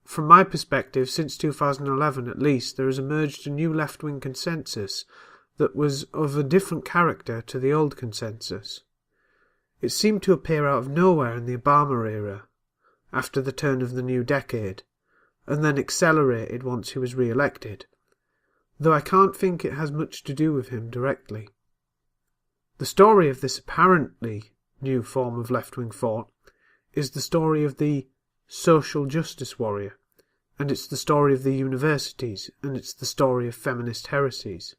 From my perspective, since 2011 at least, there has emerged a new left-wing consensus that was of a different character to the old consensus. It seemed to appear out of nowhere in the Obama era, after the turn of the new decade, and then accelerated once he was re-elected, though I can't think it has much to do with him directly. The story of this apparently new form of left-wing thought is the story of the social justice warrior, and it's the story of the universities, and it's the story of feminist heresies.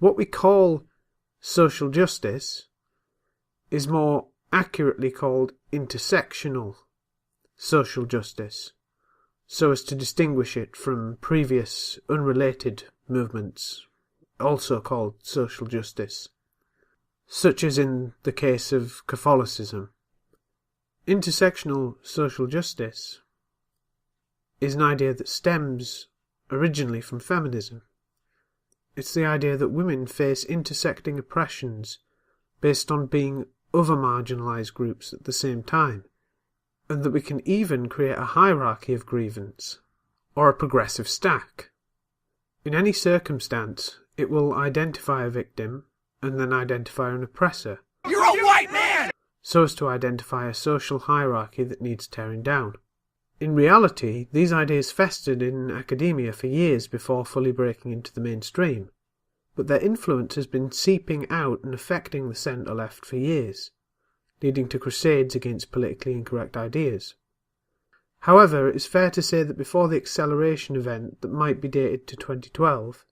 What we call social justice is more accurately called intersectional social justice, so as to distinguish it from previous unrelated movements, also called social justice, such as in the case of Catholicism. Intersectional social justice is an idea that stems originally from feminism. It's the idea that women face intersecting oppressions based on being other marginalised groups at the same time, and that we can even create a hierarchy of grievance, or a progressive stack. In any circumstance, it will identify a victim and then identify an oppressor. You're a white man! So as to identify a social hierarchy that needs tearing down. In reality, these ideas festered in academia for years before fully breaking into the mainstream, but their influence has been seeping out and affecting the centre-left for years, leading to crusades against politically incorrect ideas. However, it is fair to say that before the acceleration event that might be dated to 2012,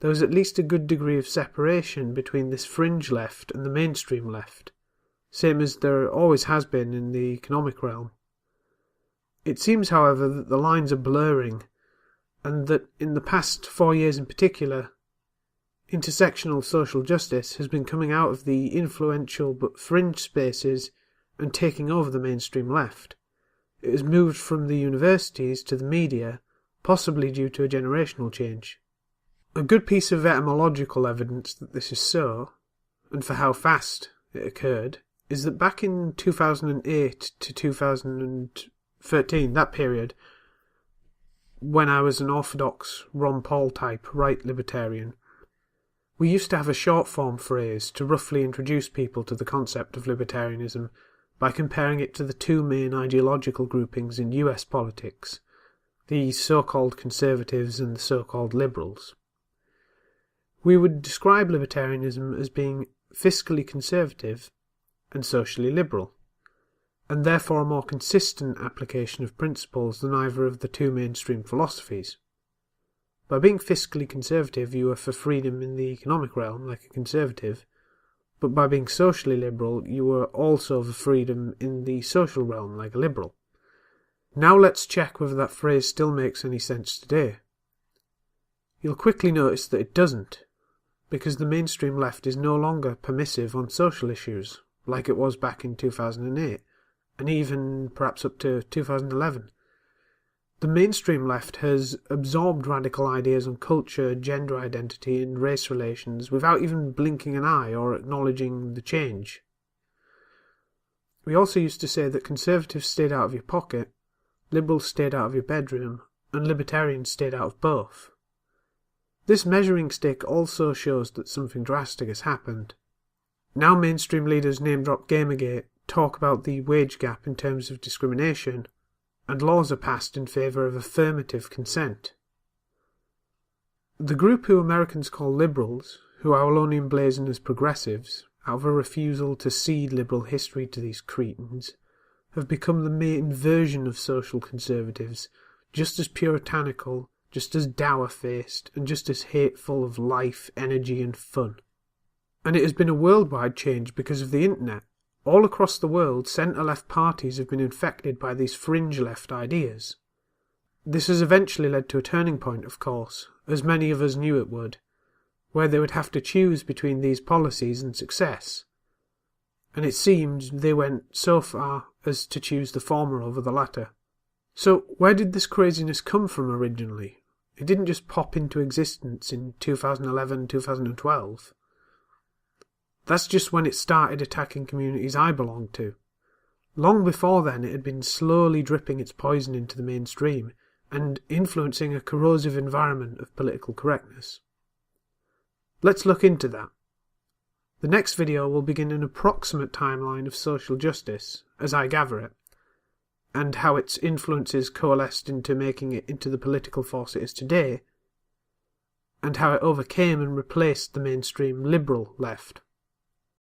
there was at least a good degree of separation between this fringe left and the mainstream left, same as there always has been in the economic realm. It seems, however, that the lines are blurring, and that in the past 4 years in particular, intersectional social justice has been coming out of the influential but fringe spaces and taking over the mainstream left. It has moved from the universities to the media, possibly due to a generational change. A good piece of etymological evidence that this is so, and for how fast it occurred, is that back in 2008 to 2013, that period, when I was an orthodox Ron Paul type right libertarian, we used to have a short form phrase to roughly introduce people to the concept of libertarianism by comparing it to the two main ideological groupings in US politics, the so-called conservatives and the so-called liberals. We would describe libertarianism as being fiscally conservative and socially liberal, and therefore a more consistent application of principles than either of the two mainstream philosophies. By being fiscally conservative, you are for freedom in the economic realm, like a conservative, but by being socially liberal, you are also for freedom in the social realm, like a liberal. Now let's check whether that phrase still makes any sense today. You'll quickly notice that it doesn't, because the mainstream left is no longer permissive on social issues, like it was back in 2008, and even perhaps up to 2011. The mainstream left has absorbed radical ideas on culture, gender identity and race relations without even blinking an eye or acknowledging the change. We also used to say that conservatives stayed out of your pocket, liberals stayed out of your bedroom, and libertarians stayed out of both. This measuring stick also shows that something drastic has happened. Now mainstream leaders name-drop Gamergate, talk about the wage gap in terms of discrimination, and laws are passed in favour of affirmative consent. The group who Americans call liberals, who I will only emblazon as progressives, out of a refusal to cede liberal history to these cretins, have become the main version of social conservatives, just as puritanical, just as dour-faced, and just as hateful of life, energy and fun. And it has been a worldwide change because of the internet. All across the world, centre-left parties have been infected by these fringe-left ideas. This has eventually led to a turning point, of course, as many of us knew it would, where they would have to choose between these policies and success. And it seemed they went so far as to choose the former over the latter. So where did this craziness come from originally? It didn't just pop into existence in 2011-2012. That's just when it started attacking communities I belong to, Long before then, it had been slowly dripping its poison into the mainstream and influencing a corrosive environment of political correctness. Let's look into that. The next video will begin an approximate timeline of social justice, as I gather it, and how its influences coalesced into making it into the political force it is today, and how it overcame and replaced the mainstream liberal left.